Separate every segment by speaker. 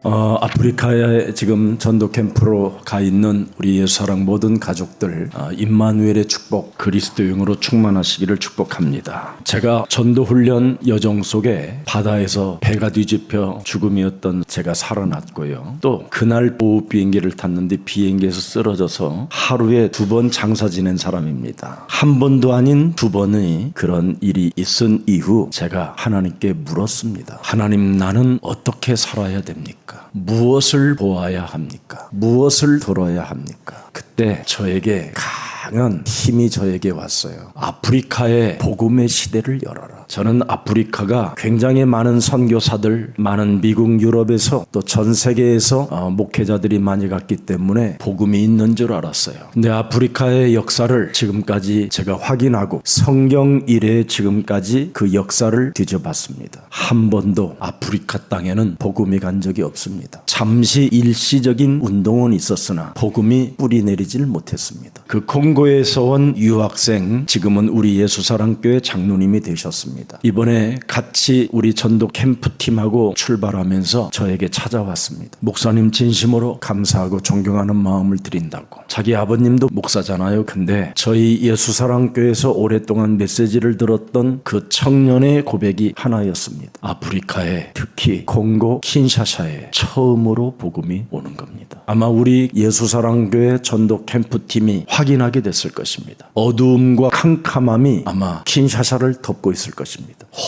Speaker 1: 아프리카에 지금 전도 캠프로 가 있는 우리 예수사랑 모든 가족들, 임마누엘의 축복, 그리스도용으로 충만하시기를 축복합니다. 제가 전도 훈련 여정 속에 바다에서 배가 뒤집혀 죽음이었던 제가 살아났고요. 또 그날 보호 비행기를 탔는데 비행기에서 쓰러져서 하루에 2번 장사 지낸 사람입니다. 한 번도 아닌 2번의 그런 일이 있은 이후 제가 하나님께 물었습니다. 하나님, 나는 어떻게 살아야 됩니까? 무엇을 보아야 합니까? 무엇을 들어야 합니까? 그때 저에게 강한 힘이 저에게 왔어요. 아프리카의 복음의 시대를 열어라. 저는 아프리카가 굉장히 많은 선교사들, 많은 미국, 유럽에서 또 전 세계에서 목회자들이 많이 갔기 때문에 복음이 있는 줄 알았어요. 근데 아프리카의 역사를 지금까지 제가 확인하고 성경 이래에 지금까지 그 역사를 뒤져봤습니다. 한 번도 아프리카 땅에는 복음이 간 적이 없습니다. 잠시 일시적인 운동은 있었으나 복음이 뿌리 내리질 못했습니다. 그 콩고에서 온 유학생, 지금은 우리 예수사랑교회 장로님이 되셨습니다. 이번에 같이 우리 전도 캠프팀하고 출발하면서 저에게 찾아왔습니다. 목사님, 진심으로 감사하고 존경하는 마음을 드린다고. 자기 아버님도 목사잖아요. 근데 저희 예수사랑교회에서 오랫동안 메시지를 들었던 그 청년의 고백이 하나였습니다. 아프리카에, 특히 콩고 킨샤사에 처음으로 복음이 오는 겁니다. 아마 우리 예수사랑교회 전도 캠프팀이 확인하게 됐을 것입니다. 어두움과 캄캄함이 아마 킨샤사를 덮고 있을 것입니다.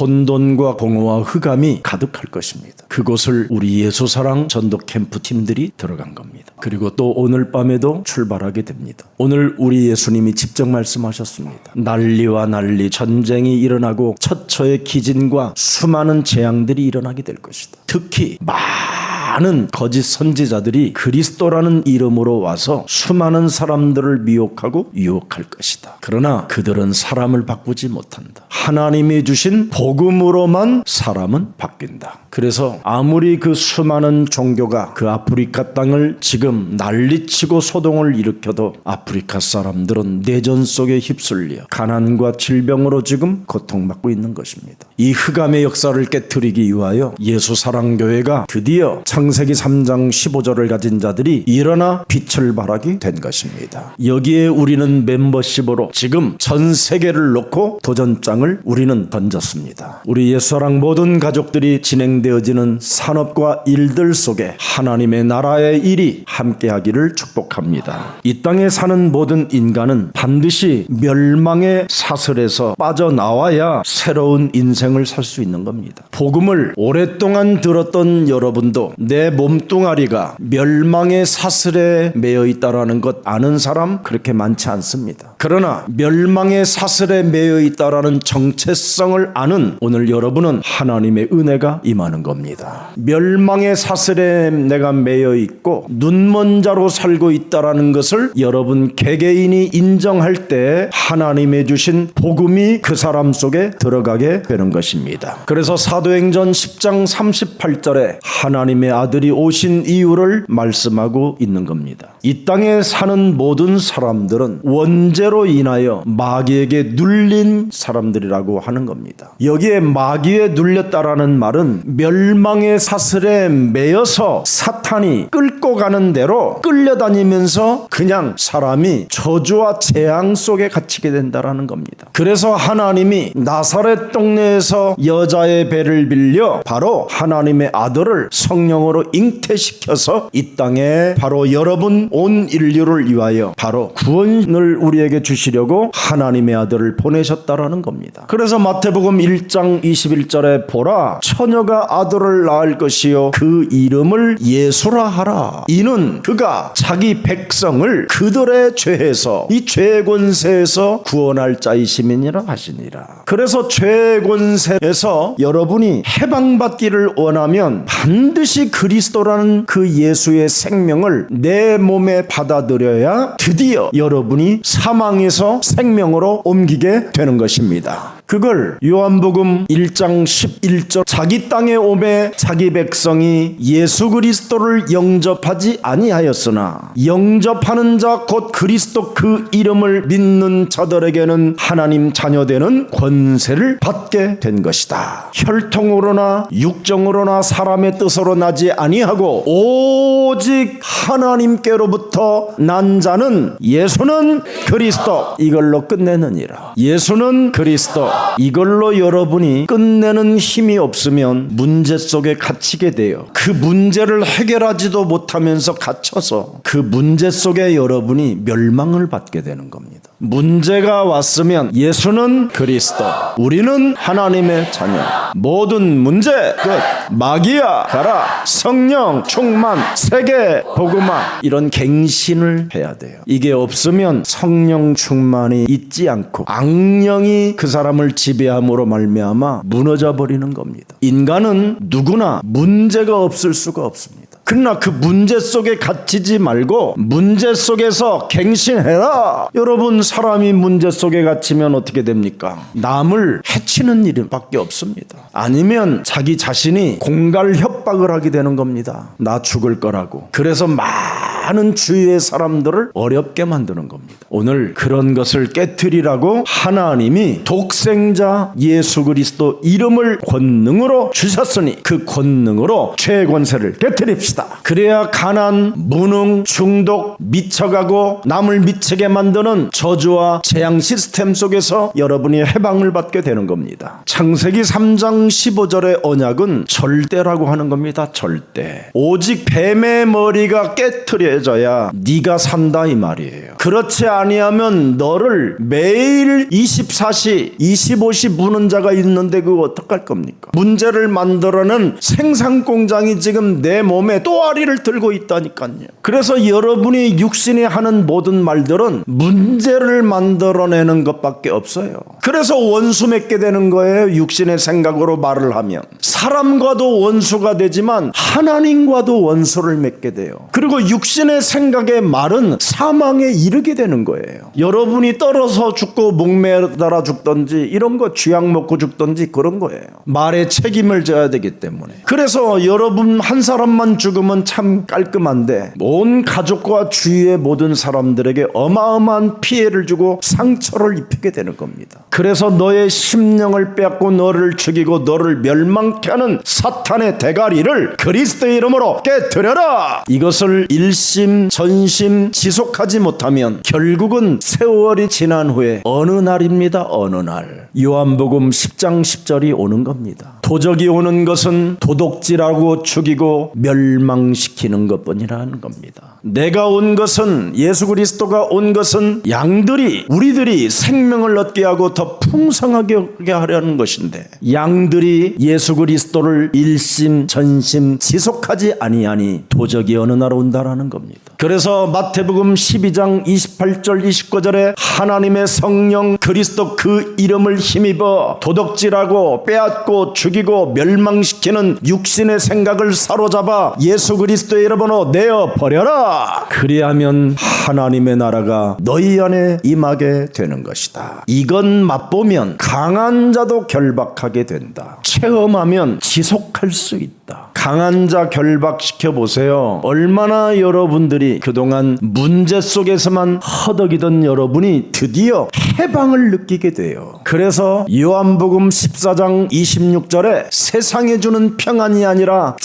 Speaker 1: 혼돈과 공허와 흑암이 가득할 것입니다. 그곳을 우리 예수사랑 전도 캠프팀들이 들어간 겁니다. 그리고 또 오늘 밤에도 출발하게 됩니다. 오늘 우리 예수님이 직접 말씀하셨습니다. 난리와 난리, 전쟁이 일어나고 처처의 기진과 수많은 재앙들이 일어나게 될 것이다. 특히 많은 거짓 선지자들이 그리스도라는 이름으로 와서 수많은 사람들을 미혹하고 유혹할 것이다. 그러나 그들은 사람을 바꾸지 못한다. 하나님이 주신 복음으로만 사람은 바뀐다. 그래서 아무리 그 수많은 종교가 그 아프리카 땅을 지금 난리치고 소동을 일으켜도 아프리카 사람들은 내전 속에 휩쓸려 가난과 질병으로 지금 고통받고 있는 것입니다. 이 흑암의 역사를 깨트리기 위하여 예수사랑교회가 드디어 창세기 3장 15절을 가진 자들이 일어나 빛을 발하게 된 것입니다. 여기에 우리는 멤버십으로 지금 전 세계를 놓고 도전장을 우리는 던졌습니다. 우리 예수사랑 모든 가족들이 진행되어지는 산업과 일들 속에 하나님의 나라의 일이 함께하기를 축복합니다. 이 땅에 사는 모든 인간은 반드시 멸망의 사슬에서 빠져나와야 새로운 인생을 살 수 있는 겁니다. 복음을 오랫동안 들었던 여러분도 내 몸뚱아리가 멸망의 사슬에 매여 있다라는 것 아는 사람 그렇게 많지 않습니다. 그러나 멸망의 사슬에 매여 있다라는 정체성을 아는 오늘 여러분은 하나님의 은혜가 임하는 겁니다. 멸망의 사슬에 내가 매여 있고 눈먼 자로 살고 있다라는 것을 여러분 개개인이 인정할 때 하나님의 주신 복음이 그 사람 속에 들어가게 되는 것입니다. 그래서 사도행전 10장 38절에 하나님의 아들이 오신 이유를 말씀하고 있는 겁니다. 이 땅에 사는 모든 사람들은 원죄로 인하여 마귀에게 눌린 사람들이라고 하는 겁니다. 여기에 마귀에 눌렸다라는 말은 멸망의 사슬에 매여서 사탄이 끌고 가는 대로 끌려다니면서 그냥 사람이 저주와 재앙 속에 갇히게 된다라는 겁니다. 그래서 하나님이 나사렛 동네에서 여자의 배를 빌려 바로 하나님의 아들을 성령으로 잉태시켜서 이 땅에 바로 여러분 온 인류를 위하여 바로 구원을 우리에게 주시려고 하나님의 아들을 보내셨다라는 겁니다. 그래서 마태복음 1장 21절에 보라, 처녀가 아들을 낳을 것이요 그 이름을 예수라 하라. 이는 그가 자기 백성을 그들의 죄에서, 이 죄의 권세에서 구원할 자이심이니라 하시니라. 그래서 죄의 권세에서 여러분이 해방받기를 원하면 반드시 그리스도라는 그 예수의 생명을 내 몸에 받아들여야 드디어 여러분이 사망에서 생명으로 옮기게 되는 것입니다. 그걸 요한복음 1장 11절 자기 땅에 오매 자기 백성이 예수 그리스도를 영접하지 아니하였으나 영접하는 자 곧 그리스도 그 이름을 믿는 자들에게는 하나님 자녀되는 권세를 받게 된 것이다. 혈통으로나 육정으로나 사람의 뜻으로 나지 아니하고 오직 하나님께로부터 난 자는 예수는 그리스도 이걸로 끝내느니라. 예수는 그리스도 이걸로 여러분이 끝내는 힘이 없으면 문제 속에 갇히게 돼요. 그 문제를 해결하지도 못하면서 갇혀서 그 문제 속에 여러분이 멸망을 받게 되는 겁니다. 문제가 왔으면 예수는 그리스도 우리는 하나님의 자녀 모든 문제 끝 마귀야 가라 성령 충만 세계 복음화 이런 갱신을 해야 돼요. 이게 없으면 성령 충만이 있지 않고 악령이 그 사람을 지배함으로 말미암아 무너져 버리는 겁니다. 인간은 누구나 문제가 없을 수가 없습니다. 그러나 그 문제 속에 갇히지 말고 문제 속에서 갱신해라. 여러분 사람이 문제 속에 갇히면 어떻게 됩니까? 남을 해치는 일밖에 없습니다. 아니면 자기 자신이 공갈 협박을 하게 되는 겁니다. 나 죽을 거라고. 그래서 많은 주위의 사람들을 어렵게 만드는 겁니다. 오늘 그런 것을 깨트리라고 하나님이 독생자 예수 그리스도 이름을 권능으로 주셨으니 그 권능으로 죄의 권세를 깨트립시다. 그래야 가난, 무능, 중독, 미쳐가고 남을 미치게 만드는 저주와 재앙 시스템 속에서 여러분이 해방을 받게 되는 겁니다. 창세기 3장 15절의 언약은 절대라고 하는 겁니다. 절대. 오직 뱀의 머리가 깨트려져야 네가 산다 이 말이에요. 그렇지 아니하면 너를 매일 24시 25시 무는 자가 있는데 그거 어떡할 겁니까? 문제를 만들어낸 생산공장이 지금 내 몸에 또아리를 들고 있다니까요. 그래서 여러분이 육신이 하는 모든 말들은 문제를 만들어내는 것밖에 없어요. 그래서 원수 맺게 되는 거예요. 육신의 생각으로 말을 하면 사람과도 원수가 되지만 하나님과도 원수를 맺게 돼요. 그리고 육신의 생각의 말은 사망에 이르게 되는 거예요. 여러분이 떨어서 죽고 목매달아 죽든지 이런 거 쥐약 먹고 죽든지 그런 거예요. 말에 책임을 져야 되기 때문에. 그래서 여러분 한 사람만 죽으면 참 깔끔한데 온 가족과 주위의 모든 사람들에게 어마어마한 피해를 주고 상처를 입히게 되는 겁니다. 그래서 너의 심령을 빼앗고 너를 죽이고 너를 멸망케 하는 사탄의 대가리를 그리스도의 이름으로 깨뜨려라. 이것을 일심 전심 지속하지 못하면 결국은 세월이 지난 후에 어느 날입니다. 어느 날 요한복음 10장 10절이 오는 겁니다. 도적이 오는 것은 도둑질하고 죽이고 멸망시키는 것뿐이라는 겁니다. 내가 온 것은 예수 그리스도가 온 것은 양들이 우리들이 생명을 얻게 하고 더 풍성하게 하려는 것인데 양들이 예수 그리스도를 일심 전심 지속하지 아니하니 도적이 어느 날 온다라는 겁니다. 그래서 마태복음 12장 28절 29절에 하나님의 성령 그리스도 그 이름을 힘입어 도둑질하고 빼앗고 죽이고 멸망시키는 육신의 생각을 사로잡아 예수 그리스도의 이름으로 내어 버려라. 그리하면 하나님의 나라가 너희 안에 임하게 되는 것이다. 이건 맛보면 강한 자도 결박하게 된다. 체험하면 지속할 수 있다. 강한 자 결박시켜 보세요. 얼마나 여러분들이 그동안 문제 속에서만 허덕이던 여러분이 드디어 해방을 느끼게 돼요. 그래서 요한복음 14장 26절에 세상에 주는 평안이 아니라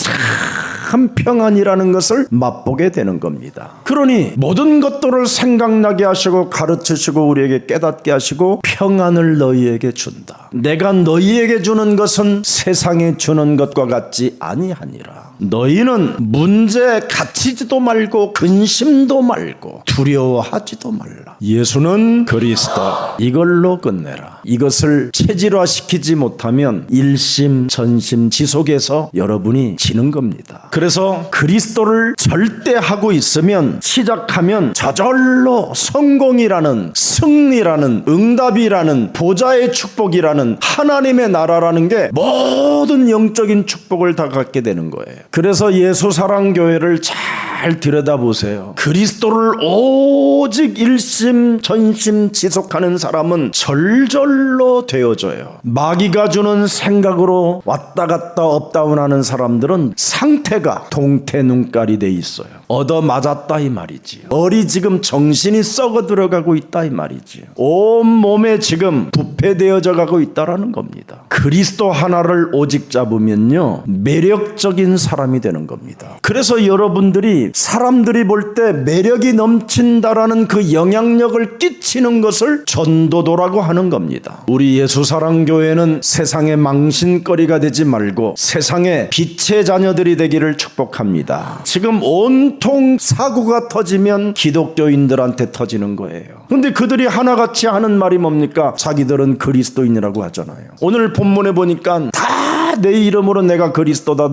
Speaker 1: 참 평안이라는 것을 맛보게 되는 겁니다. 그러니 모든 것들을 생각나게 하시고 가르치시고 우리에게 깨닫게 하시고 평안을 너희에게 준다. 내가 너희에게 주는 것은 세상에 주는 것과 같지 아니하니라. 너희는 문제에 갇히지도 말고 근심도 말고 두려워하지도 말라. 예수는 그리스도 이걸로 끝내라. 이것을 체질화시키지 못하면 일심 전심 지속해서 여러분이 지는 겁니다. 그래서 그리스도를 절대하고 있으면 시작하면 저절로 성공이라는 승리라는 응답이라는 보좌의 축복이라는 하나님의 나라라는 게 모든 영적인 축복을 다 갖게 되는 거예요. 그래서 예수사랑교회를 잘 잘 들여다보세요. 그리스도를 오직 일심 전심 지속하는 사람은 절절로 되어져요. 마귀가 주는 생각으로 왔다 갔다 업다운하는 사람들은 상태가 동태 눈깔이 돼 있어요. 얻어맞았다 이 말이지. 얼이 지금 정신이 썩어 들어가고 있다 이 말이지. 온 몸에 지금 부패되어져 가고 있다라는 겁니다. 그리스도 하나를 오직 잡으면요, 매력적인 사람이 되는 겁니다. 그래서 여러분들이 사람들이 볼 때 매력이 넘친다라는 그 영향력을 끼치는 것을 전도도라고 하는 겁니다. 우리 예수사랑교회는 세상의 망신거리가 되지 말고 세상의 빛의 자녀들이 되기를 축복합니다. 지금 온통 사고가 터지면 기독교인들한테 터지는 거예요. 근데 그들이 하나같이 하는 말이 뭡니까? 자기들은 그리스도인이라고 하잖아요. 오늘 본문에 보니까 다 내 이름으로 내가 그리스도다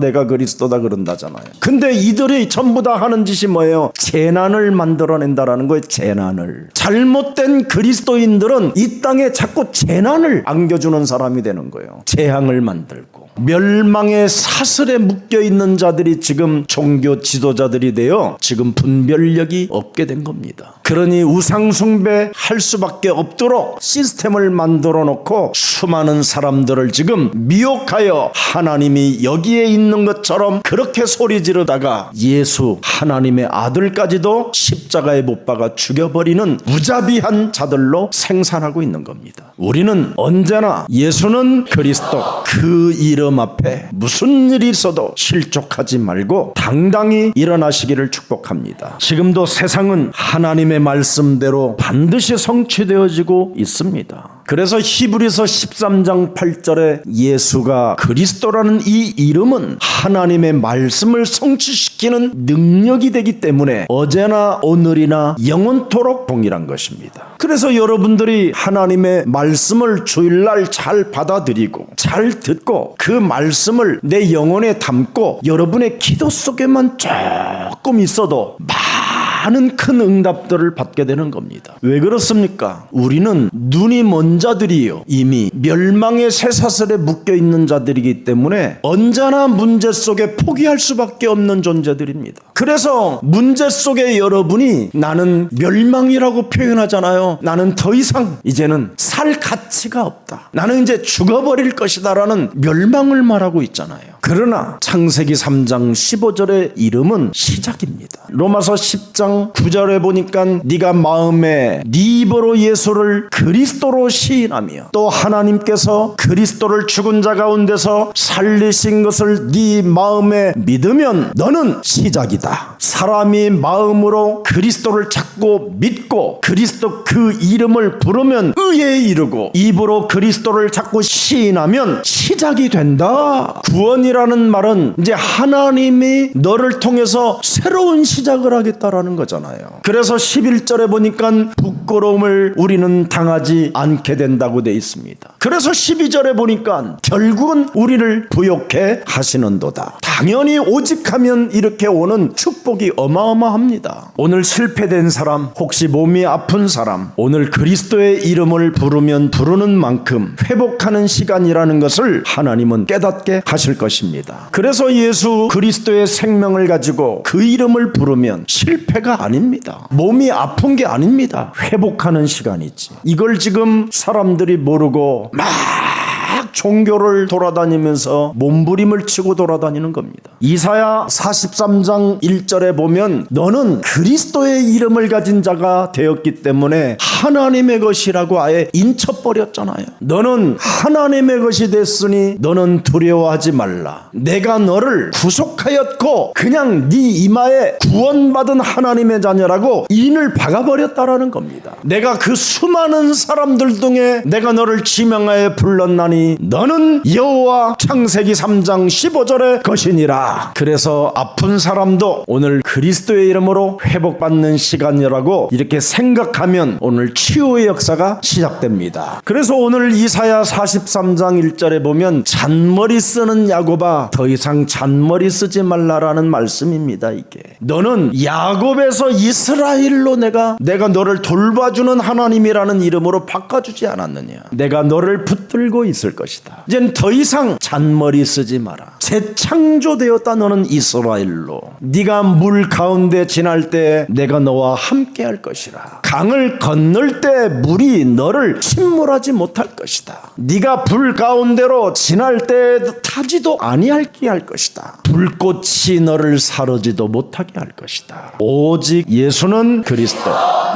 Speaker 1: 그런다잖아요. 근데 이들이 전부 다 하는 짓이 뭐예요? 재난을 만들어낸다라는 거예요. 재난을. 잘못된 그리스도인들은 이 땅에 자꾸 재난을 안겨주는 사람이 되는 거예요. 재앙을 만들고. 멸망의 사슬에 묶여있는 자들이 지금 종교 지도자들이 되어 지금 분별력이 없게 된 겁니다. 그러니 우상숭배 할 수밖에 없도록 시스템을 만들어 놓고 수많은 사람들을 지금 미혹하여 하나님이 여기에 있는 것처럼 그렇게 소리 지르다가 예수 하나님의 아들까지도 십자가에 못 박아 죽여버리는 무자비한 자들로 생산하고 있는 겁니다. 우리는 언제나 예수는 그리스도, 그 이름 앞에 무슨 일이 있어도 실족하지 말고 당당히 일어나시기를 축복합니다. 지금도 세상은 하나님의 말씀대로 반드시 성취되어지고 있습니다. 그래서 히브리서 13장 8절에 예수가 그리스도라는 이 이름은 하나님의 말씀을 성취시키는 능력이 되기 때문에 어제나 오늘이나 영원토록 동일한 것입니다. 그래서 여러분들이 하나님의 말씀을 주일날 잘 받아들이고 잘 듣고 그 말씀을 내 영혼에 담고 여러분의 기도 속에만 조금 있어도 많은 큰 응답들을 받게 되는 겁니다. 왜 그렇습니까? 우리는 눈이 먼 자들이요, 이미 멸망의 쇠사슬에 묶여있는 자들이기 때문에 언제나 문제 속에 포기할 수밖에 없는 존재들입니다. 그래서 문제 속에 여러분이 나는 멸망이라고 표현하잖아요. 나는 더 이상 이제는 살 가치가 없다, 나는 이제 죽어버릴 것이다 라는 멸망을 말하고 있잖아요. 그러나 창세기 3장 15절의 이름은 시작입니다. 로마서 10장 9절에 보니까 네가 마음에 네 입으로 예수를 그리스도로 시인하며 또 하나님께서 그리스도를 죽은 자 가운데서 살리신 것을 네 마음에 믿으면 너는 시작이다. 사람이 마음으로 그리스도를 찾고 믿고 그리스도 그 이름을 부르면 의에 이르고 입으로 그리스도를 찾고 시인하면 시작이 된다. 구원이라는 말은 이제 하나님이 너를 통해서 새로운 시작을 하겠다라는 거잖아요. 그래서 11절에 보니까 부끄러움을 우리는 당하지 않게 된다고 돼 있습니다. 그래서 12절에 보니까 결국은 우리를 부욕해 하시는도다. 당연히 오직하면 이렇게 오는 축복이 어마어마합니다. 오늘 실패된 사람, 혹시 몸이 아픈 사람, 오늘 그리스도의 이름을 부르면 부르는 만큼 회복하는 시간이라는 것을 하나님은 깨닫게 하실 것입니다. 그래서 예수 그리스도의 생명을 가지고 그 이름을 부르면 실패가 아닙니다. 몸이 아픈 게 아닙니다. 회복하는 시간이지. 이걸 지금 사람들이 모르고 막 종교를 돌아다니면서 몸부림을 치고 돌아다니는 겁니다. 이사야 43장 1절에 보면 너는 그리스도의 이름을 가진 자가 되었기 때문에 하나님의 것이라고 아예 인쳐버렸잖아요. 너는 하나님의 것이 됐으니 너는 두려워하지 말라. 내가 너를 구속하였고 그냥 네 이마에 구원받은 하나님의 자녀라고 인을 박아버렸다라는 겁니다. 내가 그 수많은 사람들 중에 내가 너를 지명하여 불렀나니 너는 여호와, 창세기 3장 15절의 것이니라. 그래서 아픈 사람도 오늘 그리스도의 이름으로 회복받는 시간이라고 이렇게 생각하면 오늘 치유의 역사가 시작됩니다. 그래서 오늘 이사야 43장 1절에 보면 잔머리 쓰는 야곱아 더 이상 잔머리 쓰지 말라라는 말씀입니다. 이게 너는 야곱에서 이스라엘로 내가 너를 돌봐주는 하나님이라는 이름으로 바꿔주지 않았느냐. 내가 너를 붙들고 있을 것이다. 이젠 더 이상 잔머리 쓰지 마라. 재창조되었다. 너는 이스라엘로 네가 물 가운데 지날 때 내가 너와 함께 할 것이라. 강을 건널 때 물이 너를 침몰하지 못할 것이다. 네가 불 가운데로 지날 때 타지도 아니하게 할 것이다. 불꽃이 너를 사르지도 못하게 할 것이다. 오직 예수는 그리스도.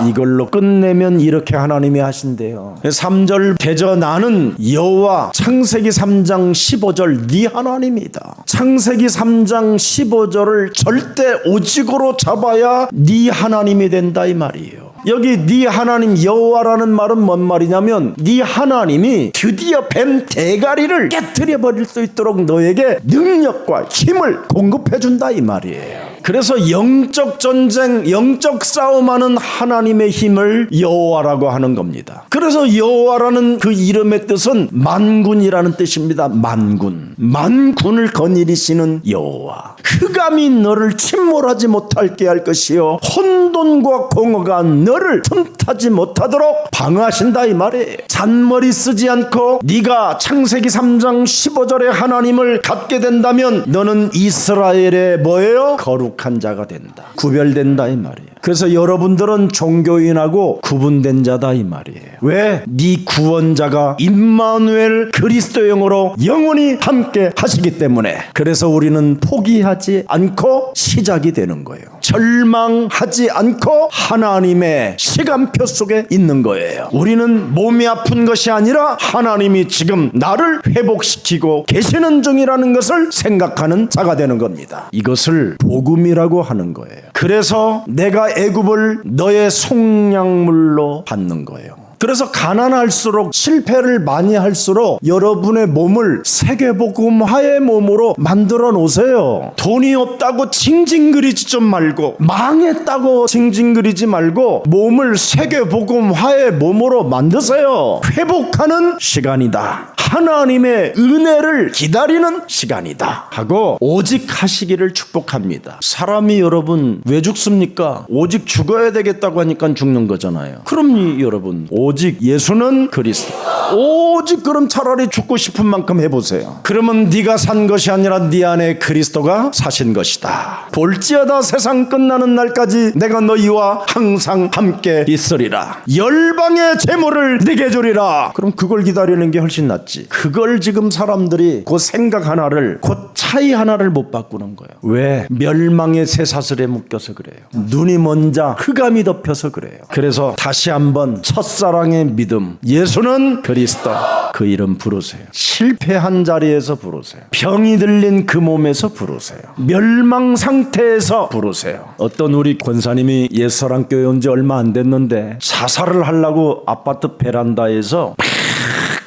Speaker 1: 이걸로 끝내면 이렇게 하나님이 하신대요. 3절 대저 나는 여호와. 창세기 3장 15절 네 하나님이다. 창세기 3장 15절을 절대 오직으로 잡아야 네 하나님이 된다 이 말이에요. 여기 네 하나님 여호와라는 말은 뭔 말이냐면 네 하나님이 드디어 뱀 대가리를 깨트려 버릴 수 있도록 너에게 능력과 힘을 공급해 준다 이 말이에요. 그래서 영적 전쟁, 영적 싸움하는 하나님의 힘을 여호와라고 하는 겁니다. 그래서 여호와라는 그 이름의 뜻은 만군이라는 뜻입니다. 만군을 거느리시는 여호와. 흑암이 너를 침몰하지 못하게 할 것이요 혼돈과 공허가 너를 틈타지 못하도록 방어하신다 이 말이에요. 잔머리 쓰지 않고 네가 창세기 3장 15절의 하나님을 갖게 된다면 너는 이스라엘의 뭐예요? 거룩한 자가 된다. 구별된다 이 말이에요. 그래서 여러분들은 종교인하고 구분된 자다 이 말이에요. 왜? 네 구원자가 임마누엘 그리스도 영으로 영원히 함께 하시기 때문에. 그래서 우리는 포기하지 않고 시작이 되는 거예요. 절망하지 않고 하나님의 시간표 속에 있는 거예요. 우리는 몸이 아픈 것이 아니라 하나님이 지금 나를 회복시키고 계시는 중이라는 것을 생각하는 자가 되는 겁니다. 이것을 복음이라고 하는 거예요. 그래서 내가 애굽을 너의 속량물로 받는 거예요. 그래서 가난할수록 실패를 많이 할수록 여러분의 몸을 세계복음화의 몸으로 만들어 놓으세요. 돈이 없다고 징징거리지 좀 말고, 망했다고 징징거리지 말고 몸을 세계복음화의 몸으로 만드세요. 회복하는 시간이다. 하나님의 은혜를 기다리는 시간이다 하고 오직 하시기를 축복합니다. 사람이 여러분 왜 죽습니까? 오직 죽어야 되겠다고 하니까 죽는 거잖아요. 그럼요 여러분. 오직 예수는 그리스도. 오직 그럼 차라리 죽고 싶은 만큼 해보세요. 그러면 네가 산 것이 아니라 네 안에 그리스도가 사신 것이다. 볼지어다 세상 끝나는 날까지 내가 너희와 항상 함께 있으리라. 열방의 재물을 네게 주리라. 그럼 그걸 기다리는 게 훨씬 낫지. 그걸 지금 사람들이 그 생각 하나를, 그 차이 하나를 못 바꾸는 거예요. 왜? 멸망의 쇠사슬에 묶여서 그래요. 눈이 먼 자, 흑암이 덮여서 그래요. 그래서 다시 한번 첫사랑의 믿음, 예수는 그리스도. 그 이름 부르세요. 실패한 자리에서 부르세요. 병이 들린 그 몸에서 부르세요. 멸망 상태에서 부르세요. 어떤 우리 권사님이 옛사랑교회 온 지 얼마 안 됐는데 자살을 하려고 아파트 베란다에서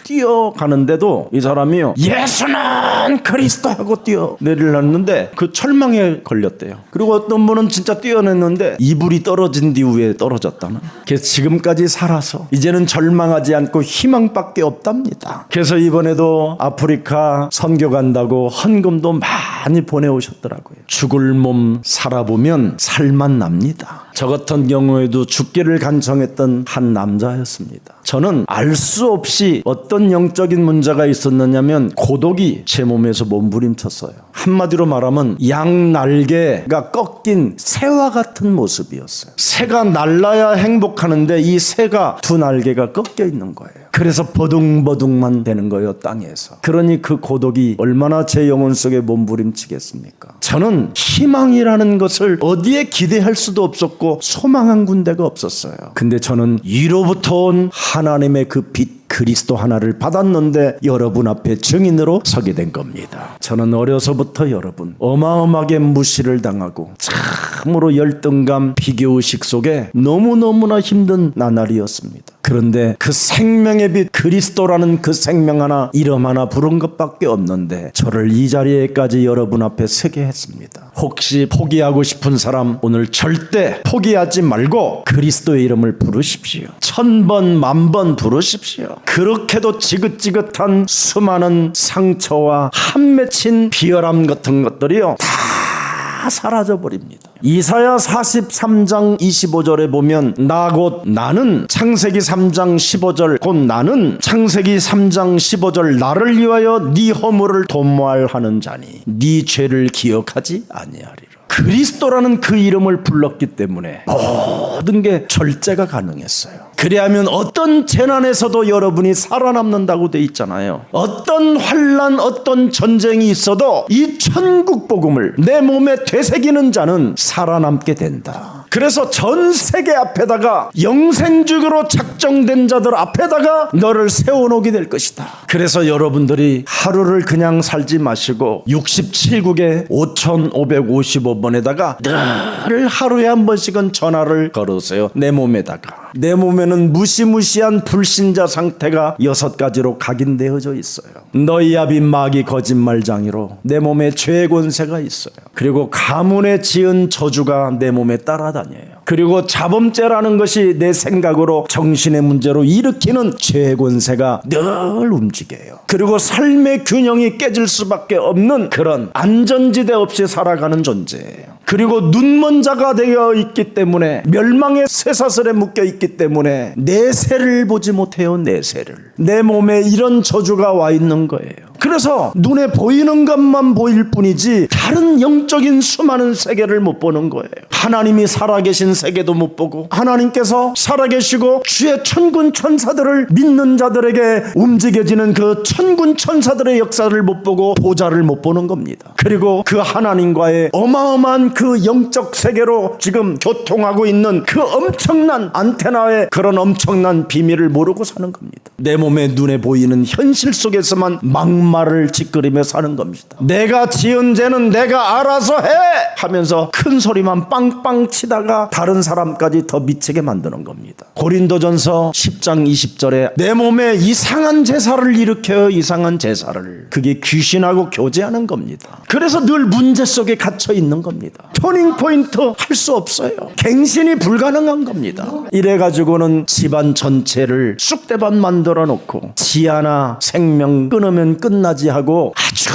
Speaker 1: 뛰어가는데도 이 사람이요 예수는 그리스도 하고 뛰어내리려는데 그 철망에 걸렸대요. 그리고 어떤 분은 진짜 뛰어냈는데 이불이 떨어진 뒤에 떨어졌다는. 그래서 지금까지 살아서 이제는 절망하지 않고 희망밖에 없답니다. 그래서 이번에도 아프리카 선교 간다고 헌금도 많이 보내오셨더라고요. 죽을 몸 살아보면 살만 납니다. 저 같은 경우에도 죽기를 간청했던 한 남자였습니다. 저는 알 수 없이 어떤 영적인 문제가 있었느냐면 고독이 제 몸에서 몸부림쳤어요. 한마디로 말하면 양 날개가 꺾인 새와 같은 모습이었어요. 새가 날라야 행복하는데 이 새가 두 날개가 꺾여 있는 거예요. 그래서 버둥버둥만 되는 거예요, 땅에서. 그러니 그 고독이 얼마나 제 영혼 속에 몸부림치겠습니까? 저는 희망이라는 것을 어디에 기대할 수도 없었고 소망한 군데가 없었어요. 근데 저는 위로부터 온 하나님의 그 빛 그리스도 하나를 받았는데 여러분 앞에 증인으로 서게 된 겁니다. 저는 어려서부터 여러분 어마어마하게 무시를 당하고 참으로 열등감, 비교의식 속에 너무너무나 힘든 나날이었습니다. 그런데 그 생명의 빛 그리스도라는 그 생명 하나, 이름 하나 부른 것밖에 없는데 저를 이 자리에까지 여러분 앞에 서게 했습니다. 혹시 포기하고 싶은 사람 오늘 절대 포기하지 말고 그리스도의 이름을 부르십시오. 1000번, 10,000번 부르십시오. 그렇게도 지긋지긋한 수많은 상처와 한 맺힌 비열함 같은 것들이요 다 사라져 버립니다. 이사야 43장 25절에 보면 나 곧 나는 창세기 3장 15절 곧 나는 창세기 3장 15절 나를 위하여 네 허물을 도모하는 자니 네 죄를 기억하지 아니하리라. 그리스도라는 그 이름을 불렀기 때문에 모든 게 절제가 가능했어요. 그리하면 어떤 재난에서도 여러분이 살아남는다고 돼 있잖아요. 어떤 환난, 어떤 전쟁이 있어도 이 천국 복음을 내 몸에 되새기는 자는 살아남게 된다. 그래서 전 세계 앞에다가 영생주기로 작정된 자들 앞에다가 너를 세워놓게 될 것이다. 그래서 여러분들이 하루를 그냥 살지 마시고 67국에 5555번에다가 늘 하루에 한 번씩은 전화를 걸으세요. 내 몸에다가. 내 몸에는 무시무시한 불신자 상태가 6가지로 각인되어져 있어요. 너희 아비 마귀 거짓말장이로 내 몸에 죄의 권세가 있어요. 그리고 가문에 지은 저주가 내 몸에 따라다녀요. 그리고 자범죄라는 것이 내 생각으로 정신의 문제로 일으키는 죄의 권세가 늘 움직여요. 그리고 삶의 균형이 깨질 수밖에 없는 그런 안전지대 없이 살아가는 존재예요. 그리고 눈먼 자가 되어 있기 때문에 멸망의 쇠사슬에 묶여 있기 때문에 내세를 보지 못해요. 내세를. 내 몸에 이런 저주가 와 있는 거예요. 그래서 눈에 보이는 것만 보일 뿐이지 다른 영적인 수많은 세계를 못 보는 거예요. 하나님이 살아계신 세계도 못 보고 하나님께서 살아계시고 주의 천군 천사들을 믿는 자들에게 움직여지는 그 천군 천사들의 역사를 못 보고 보좌를 못 보는 겁니다. 그리고 그 하나님과의 어마어마한 그 영적 세계로 지금 교통하고 있는 그 엄청난 안테나의 그런 엄청난 비밀을 모르고 사는 겁니다. 내 몸에 눈에 보이는 현실 속에서만 막말을 짓거리며 사는 겁니다. 내가 지은 죄는 내가 알아서 해 하면서 큰 소리만 빵빵 치다가 다른 사람까지 더 미치게 만드는 겁니다. 고린도전서 10장 20절에 내 몸에 이상한 제사를 일으켜요. 이상한 제사를. 그게 귀신하고 교제하는 겁니다. 그래서 늘 문제 속에 갇혀 있는 겁니다. 터닝 포인트 할 수 없어요. 갱신이 불가능한 겁니다. 이래가지고는 집안 전체를 쑥대밭 만들어 놓고 지 하나 생명 끊으면 끝나지 하고 아주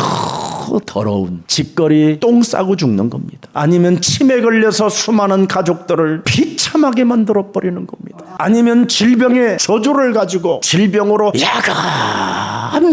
Speaker 1: 더러운 짓거리 똥 싸고 죽는 겁니다. 아니면 침에 걸려서 수많은 가족들을 비참하게 만들어 버리는 겁니다. 아니면 질병의 저주를 가지고 질병으로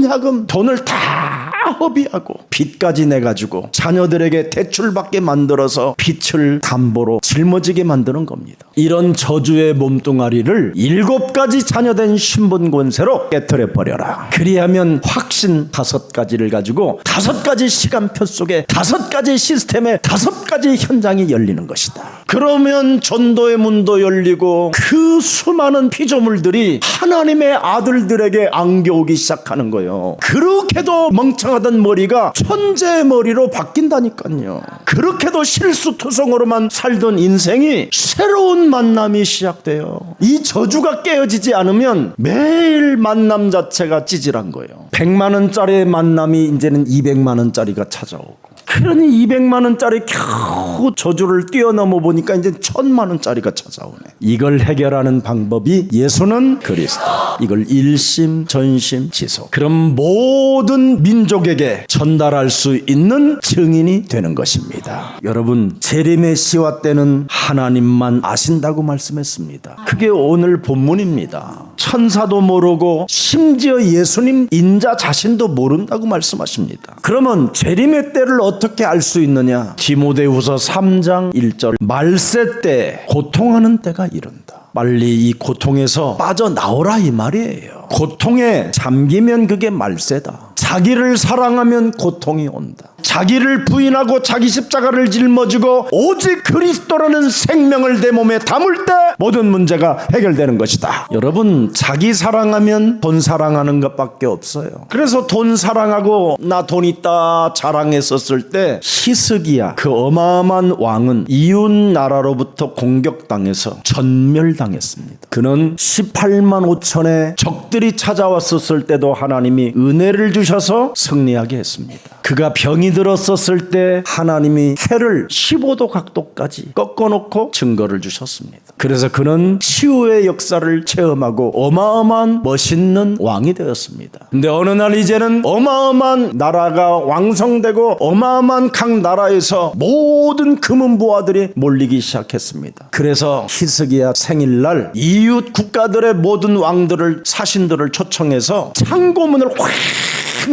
Speaker 1: 야금 돈을 다 허비하고 빚까지 내가지고 자녀들에게 대출받게 만들어서 빚을 담보로 짊어지게 만드는 겁니다. 이런 저주의 몸뚱아리를 7가지 자녀된 신분 권세로 깨트려 버려라. 그리하면 확신 5가지를 가지고 5가지 시간표 속에 5가지 시스템에 5가지 현장이 열리는 것이다. 그러면 전도의 문도 열리고 그 수많은 피조물들이 하나님의 아들들에게 안겨오기 시작하는 거예요. 그렇게도 멍청하던 머리가 천재의 머리로 바뀐다니까요. 그렇게도 실수투성으로만 살던 인생이 새로운 만남이 시작돼요. 이 저주가 깨어지지 않으면 매일 만남 자체가 찌질한 거예요. 100만 원짜리의 만남이 이제는 200만 원짜리가 찾아오고, 그러니 200만 원짜리 겨우 저주를 뛰어넘어 보니까 이제 1000만 원짜리가 찾아오네. 이걸 해결하는 방법이 예수는 그리스도. 이걸 일심전심지속. 그럼 모든 민족에게 전달할 수 있는 증인이 되는 것입니다. 여러분, 재림의 시와 때는 하나님만 아신다고 말씀했습니다. 그게 오늘 본문입니다. 천사도 모르고 심지어 예수님 인자 자신도 모른다고 말씀하십니다. 그러면 재림의 때를 어떻게 알 수 있느냐? 디모데후서 3장 1절 말세 때 고통하는 때가 이른다. 빨리 이 고통에서 빠져나오라 이 말이에요. 고통에 잠기면 그게 말세다. 자기를 사랑하면 고통이 온다. 자기를 부인하고 자기 십자가를 짊어지고 오직 그리스도라는 생명을 내 몸에 담을 때 모든 문제가 해결되는 것이다. 여러분, 자기 사랑하면 돈 사랑하는 것밖에 없어요. 그래서 돈 사랑하고 나 돈 있다 자랑했었을 때 히스기야, 그 어마어마한 왕은 이웃 나라로부터 공격당해서 전멸당했습니다. 그는 18만 5천의 적들이 찾아왔었을 때도 하나님이 은혜를 주셔서 승리하게 했습니다. 그가 병이 들었었을 때 하나님이 해를 15도 각도까지 꺾어놓고 증거를 주셨습니다. 그래서 그는 치유의 역사를 체험하고 어마어마한 멋있는 왕이 되었습니다. 근데 어느 날 이제는 어마어마한 나라가 왕성되고 어마어마한 각 나라에서 모든 금은보화들이 몰리기 시작했습니다. 그래서 히스기야 생일날 이웃 국가들의 모든 왕들을 사신들을 초청해서 창고문을 확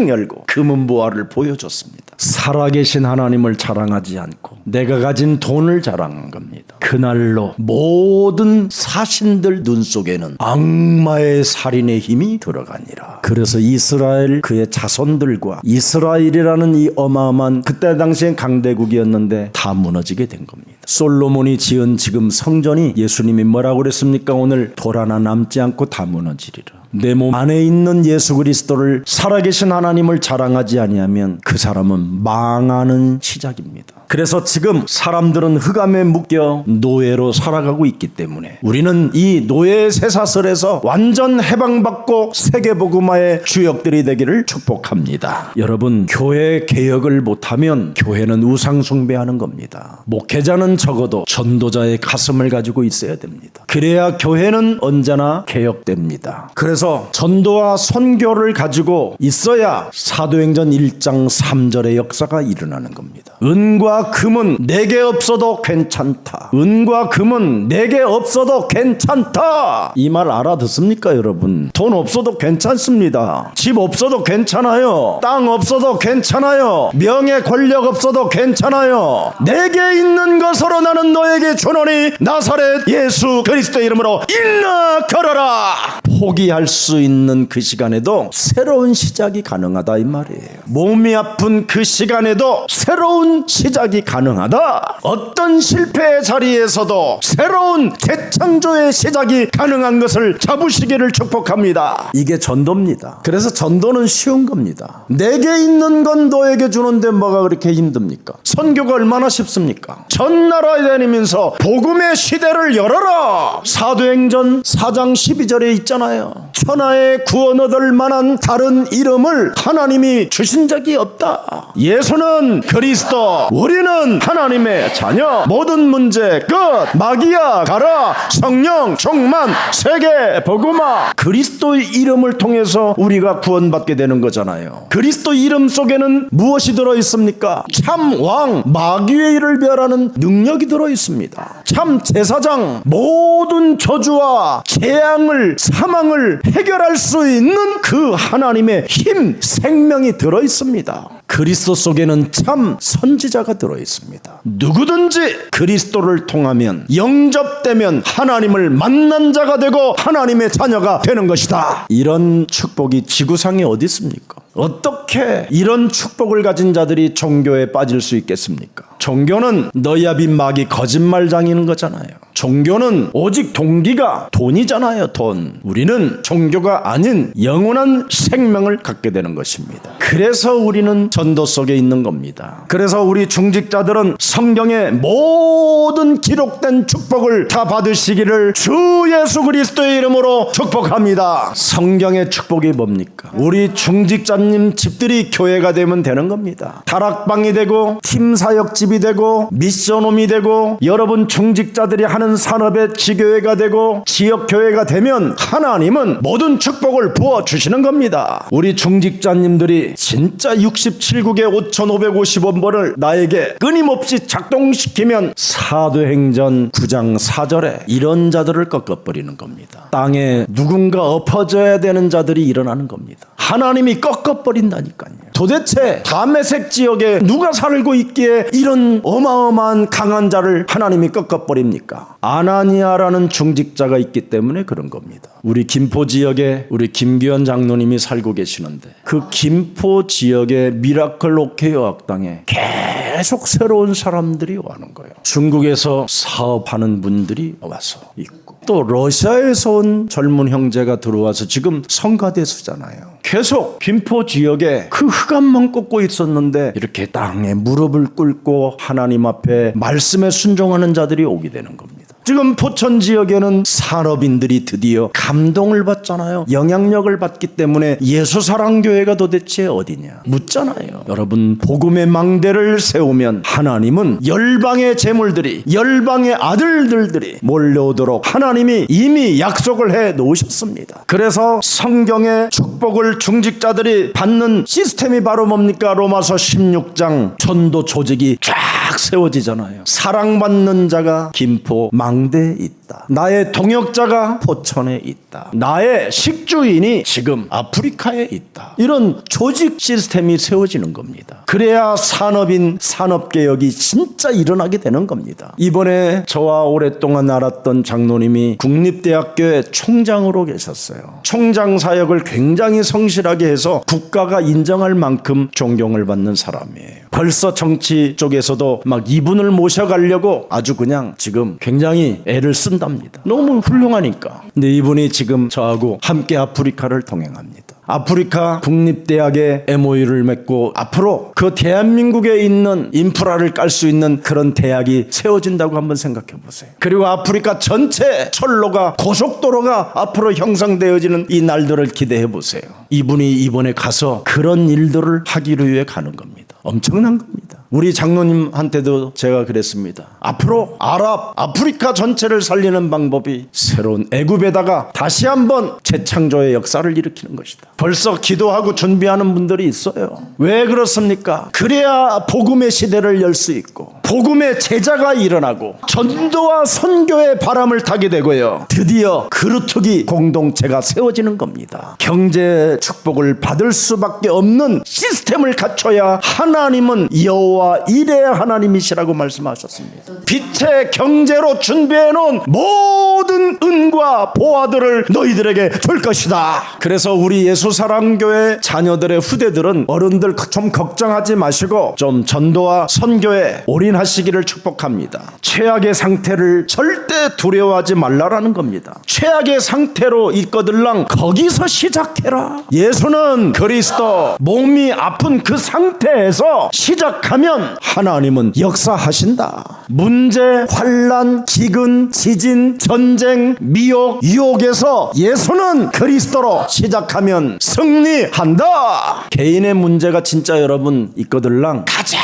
Speaker 1: 열고 금은보화를 보여줬습니다. 살아계신 하나님을 자랑하지 않고 내가 가진 돈을 자랑한 겁니다. 그날로 모든 사신들 눈 속에는 악마의 살인의 힘이 들어가니라. 그래서 이스라엘 그의 자손들과 이스라엘이라는 이 어마어마한 그때 당시엔 강대국이었는데 다 무너지게 된 겁니다. 솔로몬이 지은 지금 성전이 예수님이 뭐라고 그랬습니까? 오늘 돌 하나 남지 않고 다 무너지리라. 내 몸 안에 있는 예수 그리스도를 살아계신 하나님을 자랑하지 아니하면 그 사람은 망하는 시작입니다. 그래서 지금 사람들은 흑암에 묶여 노예로 살아가고 있기 때문에 우리는 이 노예의 쇠사슬에서 완전 해방받고 세계복음화의 주역들이 되기를 축복합니다. 여러분, 교회 개혁을 못하면 교회는 우상 숭배하는 겁니다. 목회자는 적어도 전도자의 가슴을 가지고 있어야 됩니다. 그래야 교회는 언제나 개혁됩니다. 그래서 전도와 선교를 가지고 있어야 사도행전 1장 3절의 역사가 일어나는 겁니다. 은과 금은 내게 없어도 괜찮다. 은과 금은 내게 없어도 괜찮다. 이 말 알아듣습니까, 여러분? 돈 없어도 괜찮습니다. 집 없어도 괜찮아요. 땅 없어도 괜찮아요. 명예 권력 없어도 괜찮아요. 내게 있는 것으로 나는 너에게 주노니 나사렛 예수 그리스도의 이름으로 일어나 걸어라. 포기할 수 있는 그 시간에도 새로운 시작이 가능하다 이 말이에요. 몸이 아픈 그 시간에도 새로운 시작이 가능하다. 어떤 실패의 자리에서도 새로운 재창조의 시작이 가능한 것을 잡으시기를 축복합니다. 이게 전도입니다. 그래서 전도는 쉬운 겁니다. 내게 있는 건 너에게 주는데 뭐가 그렇게 힘듭니까? 선교가 얼마나 쉽습니까? 전 나라에 다니면서 복음의 시대를 열어라. 사도행전 4장 12절에 있잖아요. 천하에 구원 얻을 만한 다른 이름을 하나님이 주신 적이 없다. 예수는 그리스도, 우리는 하나님의 자녀. 모든 문제 끝. 마귀야 가라. 성령 충만. 세계 복음화. 그리스도의 이름을 통해서 우리가 구원받게 되는 거잖아요. 그리스도 이름 속에는 무엇이 들어있습니까? 참 왕, 마귀의 일을 멸하는 능력이 들어있습니다. 참 제사장, 모든 저주와 재앙을, 사망을 해결할 수 있는 그 하나님의 힘, 생명이 들어있습니다. 그리스도 속에는 참 선지자가 들어있습니다. 누구든지 그리스도를 통하면, 영접되면 하나님을 만난 자가 되고 하나님의 자녀가 되는 것이다. 이런 축복이 지구상에 어디 있습니까? 어떻게 이런 축복을 가진 자들이 종교에 빠질 수 있겠습니까? 종교는 너야비 마귀 거짓말장이는 거잖아요. 종교는 오직 동기가 돈이잖아요. 돈. 우리는 종교가 아닌 영원한 생명을 갖게 되는 것입니다. 그래서 우리는 전도 속에 있는 겁니다. 그래서 우리 중직자들은 성경의 모든 기록된 축복을 다 받으시기를 주 예수 그리스도의 이름으로 축복합니다. 성경의 축복이 뭡니까? 우리 중직자님 집들이 교회가 되면 되는 겁니다. 다락방이 되고 팀사역집이 되고 미션홈이 되고 여러분 중직자들이 하는 산업의 지교회가 되고 지역교회가 되면 하나님은 모든 축복을 부어주시는 겁니다. 우리 중직자님들이 진짜 67국의 5,550원벌을 나에게 끊임없이 작동시키면 사도행전 9장 4절에 이런 자들을 꺾어버리는 겁니다. 땅에 누군가 엎어져야 되는 자들이 일어나는 겁니다. 하나님이 꺾어버린다니까요. 도대체 다메섹 지역에 누가 살고 있기에 이런 어마어마한 강한 자를 하나님이 꺾어버립니까? 아나니아라는 중직자가 있기 때문에 그런 겁니다. 우리 김포 지역에 우리 김규현 장로님이 살고 계시는데 그 김포 지역의 미라클 옥회여학당에 계속 새로운 사람들이 오는 거예요. 중국에서 사업하는 분들이 와서 있고 또 러시아에서 온 젊은 형제가 들어와서 지금 성가대수잖아요. 계속 김포 지역에 그 흑암만 꽂고 있었는데 이렇게 땅에 무릎을 꿇고 하나님 앞에 말씀에 순종하는 자들이 오게 되는 겁니다. 지금 포천 지역에는 산업인들이 드디어 감동을 받잖아요. 영향력을 받기 때문에 예수사랑교회가 도대체 어디냐 묻잖아요. 여러분, 복음의 망대를 세우면 하나님은 열방의 재물들이, 열방의 아들들이 몰려오도록 하나님이 이미 약속을 해 놓으셨습니다. 그래서 성경의 축복을 중직자들이 받는 시스템이 바로 뭡니까? 로마서 16장 전도 조직이 쫙 세워지잖아요. 사랑받는 자가 김포 망대에 있다. 나의 동역자가 포천에 있다. 나의 식주인이 지금 아프리카에 있다. 이런 조직 시스템이 세워지는 겁니다. 그래야 산업인 산업개혁이 진짜 일어나게 되는 겁니다. 이번에 저와 오랫동안 알았던 장로님이 국립대학교의 총장으로 계셨어요. 총장 사역을 굉장히 성실하게 해서 국가가 인정할 만큼 존경을 받는 사람이에요. 벌써 정치 쪽에서도 막 이분을 모셔가려고 아주 그냥 지금 굉장히 애를 쓴답니다. 너무 훌륭하니까. 근데 이분이 지금 저하고 함께 아프리카를 동행합니다. 아프리카 국립대학에 MOU를 맺고 앞으로 그 대한민국에 있는 인프라를 깔 수 있는 그런 대학이 세워진다고 한번 생각해 보세요. 그리고 아프리카 전체 철로가, 고속도로가 앞으로 형성되어지는 이 날들을 기대해 보세요. 이분이 이번에 가서 그런 일들을 하기를 위해 가는 겁니다. 엄청난 겁니다. 우리 장로님한테도 제가 그랬습니다. 앞으로 아프리카 전체를 살리는 방법이 새로운 애굽에다가 다시 한번 재창조의 역사를 일으키는 것이다. 벌써 기도하고 준비하는 분들이 있어요. 왜 그렇습니까? 그래야 복음의 시대를 열 수 있고 복음의 제자가 일어나고 전도와 선교의 바람을 타게 되고요. 드디어 그루터기 공동체가 세워지는 겁니다. 경제 축복을 받을 수밖에 없는 시스템을 갖춰야 하나님은 여호와 이레의 하나님이시라고 말씀하셨습니다. 빛의 경제로 준비해놓은 모든 은과 보화들을 너희들에게 줄 것이다. 그래서 우리 예수사랑교회 자녀들의 후대들은 어른들 좀 걱정하지 마시고 좀 전도와 선교에 올인하시기를 축복합니다. 최악의 상태를 절대 두려워하지 말라라는 겁니다. 최악의 상태로 있거들랑 거기서 시작해라. 예수는 그리스도, 몸이 아픈 그 상태에서 시작하면 하나님은 역사하신다. 문제, 환난, 기근, 지진, 전쟁, 미혹, 유혹에서 예수는 그리스도로 시작하면 승리한다. 개인의 문제가 진짜 여러분 있거들랑 가장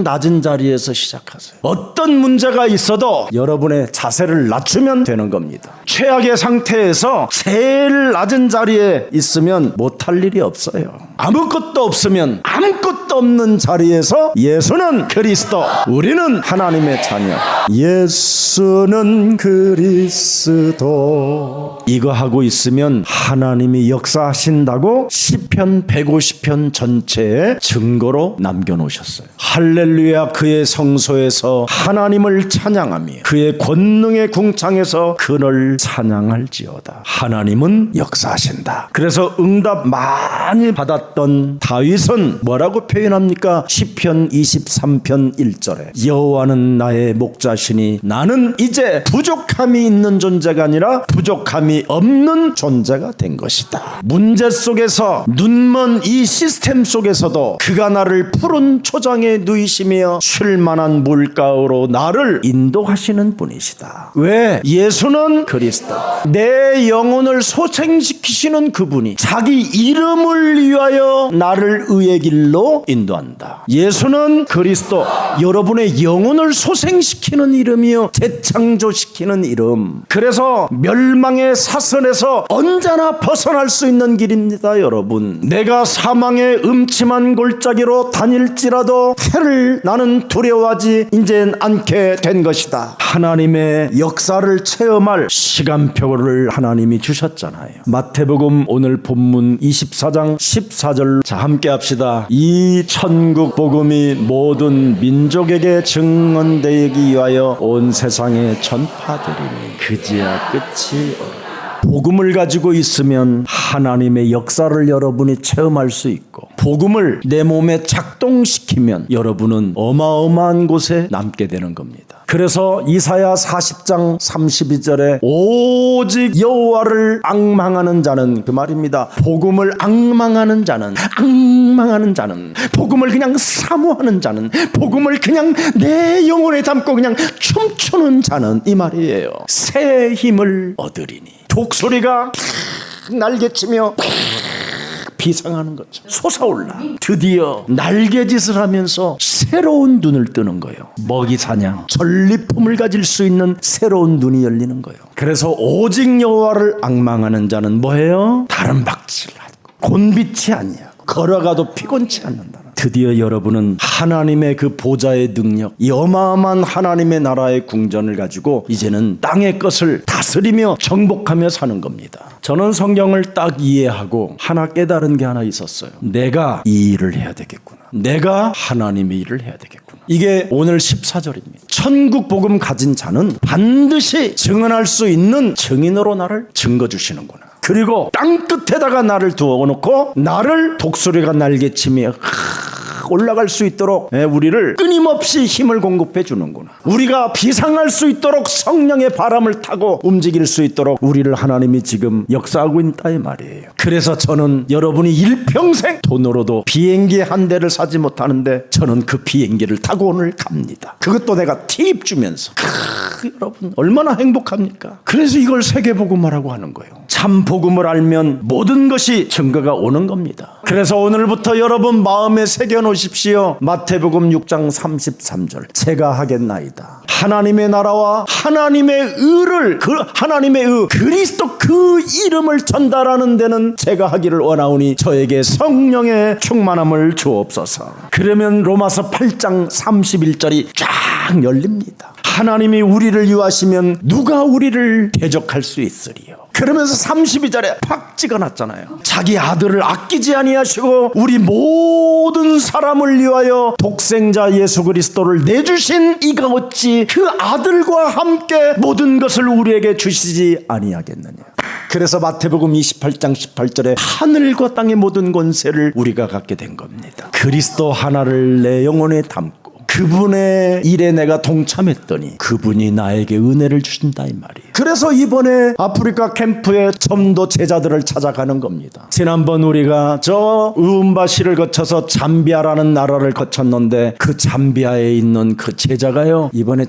Speaker 1: 낮은 자리에서 시작하세요. 어떤 문제가 있어도 여러분의 자세를 낮추면 되는 겁니다. 최악의 상태에서 제일 낮은 자리에 있으면 못할 일이 없어요. 아무것도 없으면 아무것도 없는 자리에서 예수는 그리스도, 우리는 하나님의 자녀. 예수는 그리스도. 이거 하고 있으면 하나님이 역사하신다고 시편 150편 전체에 증거로 남겨놓으셨어요. 할렐루야. 그의 성소에서 하나님을 찬양하며 그의 권능의 궁창에서 그를 찬양할지어다. 하나님은 역사하신다. 그래서 응답 많이 받았던 다윗은 뭐라고 표현합니까? 시편 23편 1절에 여호와는 나의 목자시니 나는 이제 부족함이 있는 존재가 아니라 부족함이 없는 존재가 된 것이다. 문제 속에서, 눈먼 이 시스템 속에서도 그가 나를 푸른 초장에 누이시며 쉴만한 물가로 나를 인도하시는 분이시다. 왜? 예수는 그리스도, 내 영혼을 소생시키시는 그분이 자기 이름을 위하여 나를 의의 길로 인도한다. 예수는 그리스도, 여러분의 영혼을 소생시키는 이름이요, 재창조시키는 이름. 그래서 멸망의 사선에서 언제나 벗어날 수 있는 길입니다. 여러분, 내가 사망의 음침한 골짜기로 다닐지라도 해를 나는 두려워하지 이젠 않게 된 것이다. 하나님의 역사를 체험할 시간표를 하나님이 주셨잖아요. 마태복음 오늘 본문 24장 14절, 자 함께 합시다. 이 천국 복음이 모든 민족에게 증언되기 위하여 온 세상에 전파되리니 그제야 끝이 오리라. 복음을 가지고 있으면 하나님의 역사를 여러분이 체험할 수 있고, 복음을 내 몸에 작동시키면 여러분은 어마어마한 곳에 남게 되는 겁니다. 그래서 이사야 40장 32절에 오직 여호와를 앙망하는 자는, 그 말입니다. 복음을 앙망하는 자는, 복음을 그냥 사모하는 자는, 복음을 그냥 내 영혼에 담고 그냥 춤추는 자는, 이 말이에요. 새 힘을 얻으리니. 독수리가 날개치며 비상하는 거죠. 솟아올라. 드디어 날개짓을 하면서 새로운 눈을 뜨는 거예요. 먹이 사냥, 전리품을 가질 수 있는 새로운 눈이 열리는 거예요. 그래서 오직 여호와를 앙망하는 자는 뭐예요? 다른 박질하고 곤비치 아니하고 걸어가도 피곤치 않는다. 드디어 여러분은 하나님의 그 보좌의 능력, 이 어마어마한 하나님의 나라의 궁전을 가지고 이제는 땅의 것을 다스리며 정복하며 사는 겁니다. 저는 성경을 딱 이해하고 하나 깨달은 게 하나 있었어요. 내가 이 일을 해야 되겠구나. 내가 하나님의 일을 해야 되겠구나. 이게 오늘 14절입니다. 천국 복음 가진 자는 반드시 증언할 수 있는 증인으로 나를 증거 주시는구나. 그리고 땅 끝에다가 나를 두어놓고 나를 독수리가 날개치며 올라갈 수 있도록 우리를 끊임없이 힘을 공급해 주는구나. 우리가 비상할 수 있도록 성령의 바람을 타고 움직일 수 있도록 우리를 하나님이 지금 역사하고 있다, 이 말이에요. 그래서 저는 여러분이 일평생 돈으로도 비행기 한 대를 사지 못하는데 저는 그 비행기를 타고 오늘 갑니다. 그것도 내가 팁 주면서. 여러분 얼마나 행복합니까? 그래서 이걸 세계복음화라고 하는 거예요. 참 복음을 알면 모든 것이 증거가 오는 겁니다. 그래서 오늘부터 여러분 마음에 새겨놓으십시오. 마태복음 6장 33절. 제가 하겠나이다. 하나님의 나라와 하나님의 의를, 그 하나님의 의, 그리스도 그 이름을 전달하는 데는 제가 하기를 원하오니 저에게 성령의 충만함을 주옵소서. 그러면 로마서 8장 31절이 쫙 열립니다. 하나님이 우리를 위하시면 누가 우리를 대적할 수 있으리요. 그러면서 32절에 팍 찍어놨잖아요. 자기 아들을 아끼지 아니하시고 우리 모든 사람을 위하여 독생자 예수 그리스도를 내주신 이가 어찌 그 아들과 함께 모든 것을 우리에게 주시지 아니하겠느냐. 그래서 마태복음 28장 18절에 하늘과 땅의 모든 권세를 우리가 갖게 된 겁니다. 그리스도 하나를 내 영혼에 담고 그분의 일에 내가 동참했더니 그분이 나에게 은혜를 주신다, 이 말이에요. 그래서 이번에 아프리카 캠프에 전도 제자들을 찾아가는 겁니다. 지난번 우리가 저 우음바시를 거쳐서 잠비아라는 나라를 거쳤는데 그 잠비아에 있는 그 제자가요, 이번에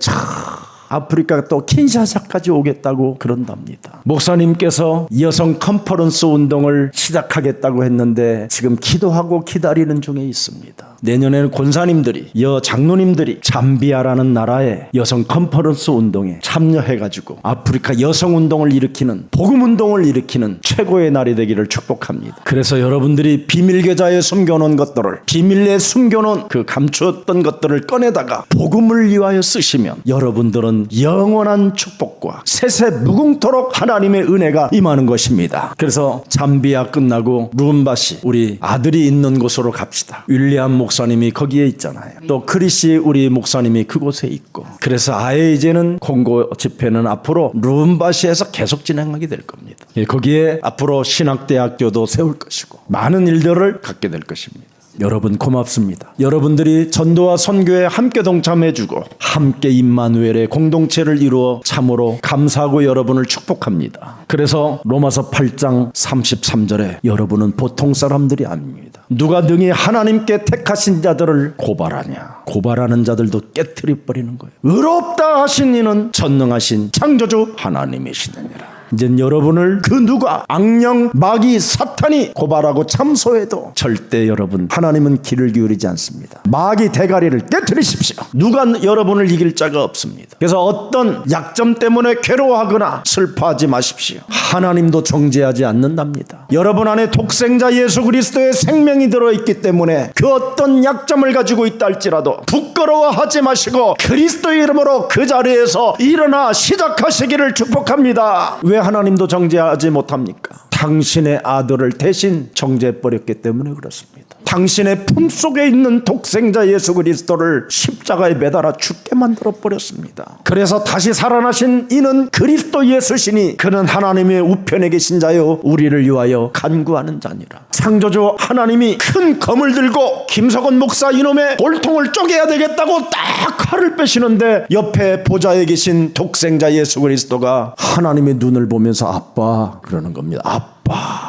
Speaker 1: 아프리카 또 킨샤사까지 오겠다고 그런답니다. 목사님께서 여성 컨퍼런스 운동을 시작하겠다고 했는데 지금 기도하고 기다리는 중에 있습니다. 내년에는 권사님들이, 장로님들이 잠비아라는 나라의 여성 컨퍼런스 운동에 참여해가지고 아프리카 여성 운동을 일으키는, 복음 운동을 일으키는 최고의 날이 되기를 축복합니다. 그래서 여러분들이 비밀 계좌에 숨겨놓은 것들을, 비밀에 숨겨놓은 그 감추었던 것들을 꺼내다가 복음을 위하여 쓰시면 여러분들은 영원한 축복과 세세 무궁토록 하나님의 은혜가 임하는 것입니다. 그래서 잠비아 끝나고 루음바시, 우리 아들이 있는 곳으로 갑시다. 윌리엄 목사님이 거기에 있잖아요. 또 크리시 우리 목사님이 그곳에 있고, 그래서 아예 이제는 콩고 집회는 앞으로 루음바시에서 계속 진행하게 될 겁니다. 거기에 앞으로 신학대학교도 세울 것이고 많은 일들을 갖게 될 것입니다. 여러분 고맙습니다. 여러분들이 전도와 선교에 함께 동참해주고 함께 임마누엘의 공동체를 이루어 참으로 감사하고 여러분을 축복합니다. 그래서 로마서 8장 33절에 여러분은 보통 사람들이 아닙니다. 누가 능히 하나님께 택하신 자들을 고발하냐. 고발하는 자들도 깨트려 버리는 거예요. 의롭다 하신 이는 전능하신 창조주 하나님이시느니라. 이젠 여러분을 그 누가, 악령, 마귀, 사탄이 고발하고 참소해도 절대 여러분, 하나님은 귀를 기울이지 않습니다. 마귀 대가리를 깨트리십시오. 누가 여러분을 이길 자가 없습니다. 그래서 어떤 약점 때문에 괴로워하거나 슬퍼하지 마십시오. 하나님도 정죄하지 않는답니다. 여러분 안에 독생자 예수 그리스도의 생명이 들어있기 때문에 그 어떤 약점을 가지고 있다 할지라도 부끄러워하지 마시고 그리스도의 이름으로 그 자리에서 일어나 시작하시기를 축복합니다. 왜 하나님도 정죄하지 못합니까? 당신의 아들을 대신 정죄해버렸기 때문에 그렇습니다. 당신의 품속에 있는 독생자 예수 그리스도를 십자가에 매달아 죽게 만들어 버렸습니다. 그래서 다시 살아나신 이는 그리스도 예수시니 그는 하나님의 우편에 계신 자요 우리를 위하여 간구하는 자니라. 창조주 하나님이 큰 검을 들고 김석원 목사 이놈의 골통을 쪼개야 되겠다고 딱 칼을 빼시는데 옆에 보좌에 계신 독생자 예수 그리스도가 하나님의 눈을 보면서 아빠 그러는 겁니다. 아빠.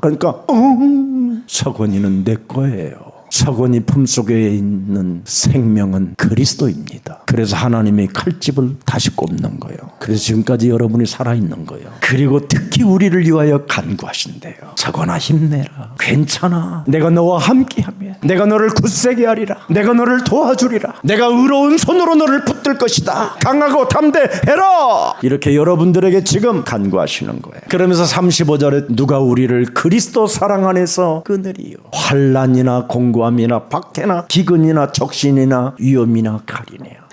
Speaker 1: 그러니까 석원이는 내 거예요. 석원이 품속에 있는 생명은 그리스도입니다. 그래서 하나님의 칼집을 다시 꼽는 거예요. 그래서 지금까지 여러분이 살아있는 거예요. 그리고 특히 우리를 위하여 간구하신대요. 석원아 힘내라. 괜찮아. 내가 너와 함께하며 내가 너를 굳세게 하리라. 내가 너를 도와주리라. 내가 의로운 손으로 너를 붙들 것이다. 강하고 담대해라. 이렇게 여러분들에게 지금 간구하시는 거예요. 그러면서 35절에 누가 우리를 그리스도 사랑 안에서 끊으리요. 환난이나 공고함이나 박해나 기근이나 적신이나 위험이나 칼이네요.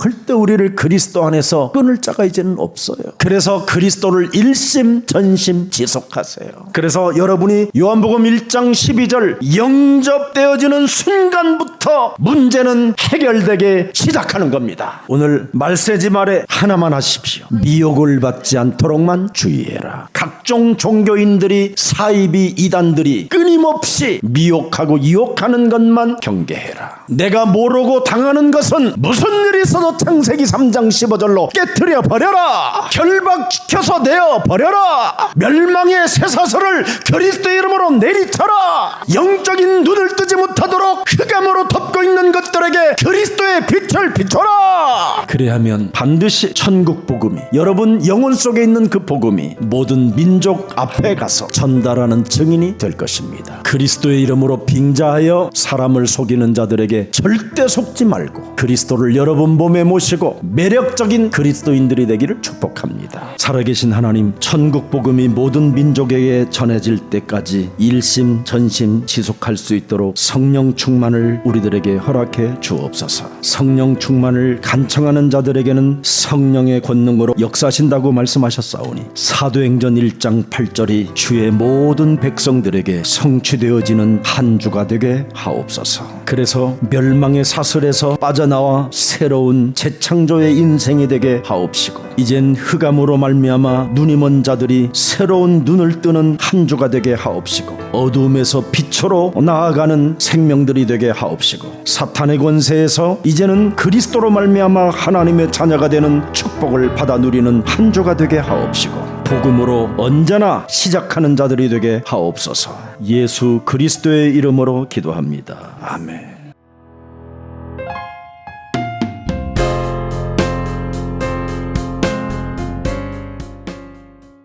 Speaker 1: 절대 우리를 그리스도 안에서 끊을 자가 이제는 없어요. 그래서 그리스도를 일심 전심 지속하세요. 그래서 여러분이 요한복음 1장 12절 영접되어지는 순간부터 문제는 해결되게 시작하는 겁니다. 오늘 말세지 말에 하나만 하십시오. 미혹을 받지 않도록만 주의해라. 각종 종교인들이 사이비 이단들이 끊임없이 미혹하고 유혹하는 것만 경계해라. 내가 모르고 당하는 것은 무슨 일이 있어도 창세기 3장 15절로 깨트려 버려라. 결박시켜서 내어 버려라. 멸망의 쇠사슬을 그리스도의 이름으로 내리쳐라. 영적인 눈을 뜨지 못하도록 흑암으로 덮고 있는 것들에게 그리스도의 빛을 비춰라. 그래야면 반드시 천국 복음이 여러분 영혼 속에 있는 그 복음이 모든 민족 앞에 가서 전달하는 증인이 될 것입니다. 그리스도의 이름으로 빙자하여 사람을 속이는 자들에게 절대 속지 말고 그리스도를 여러분 몸에 모시고 매력적인 그리스도인들이 되기를 축복합니다. 살아계신 하나님, 천국 복음이 모든 민족에게 전해질 때까지 일심 전심 지속할 수 있도록 성령 충만을 우리들에게 허락해 주옵소서. 성령 충만을 간청하는 자들에게는 성령의 권능으로 역사하신다고 말씀하셨사오니 사도행전 1장 8절이 주의 모든 백성들에게 성취되어지는 한 주가 되게 하옵소서. 그래서 멸망의 사슬에서 빠져나와 새로운 재창조의 인생이 되게 하옵시고 이젠 흑암으로 말미암아 눈이 먼 자들이 새로운 눈을 뜨는 한 주가 되게 하옵시고 어두움에서 빛으로 나아가는 생명들이 되게 하옵시고 사탄의 권세에서 이제는 그리스도로 말미암아 하나님의 자녀가 되는 축복을 받아 누리는 한 주가 되게 하옵시고 복음으로 언제나 시작하는 자들이 되게 하옵소서. 예수 그리스도의 이름으로 기도합니다. 아멘.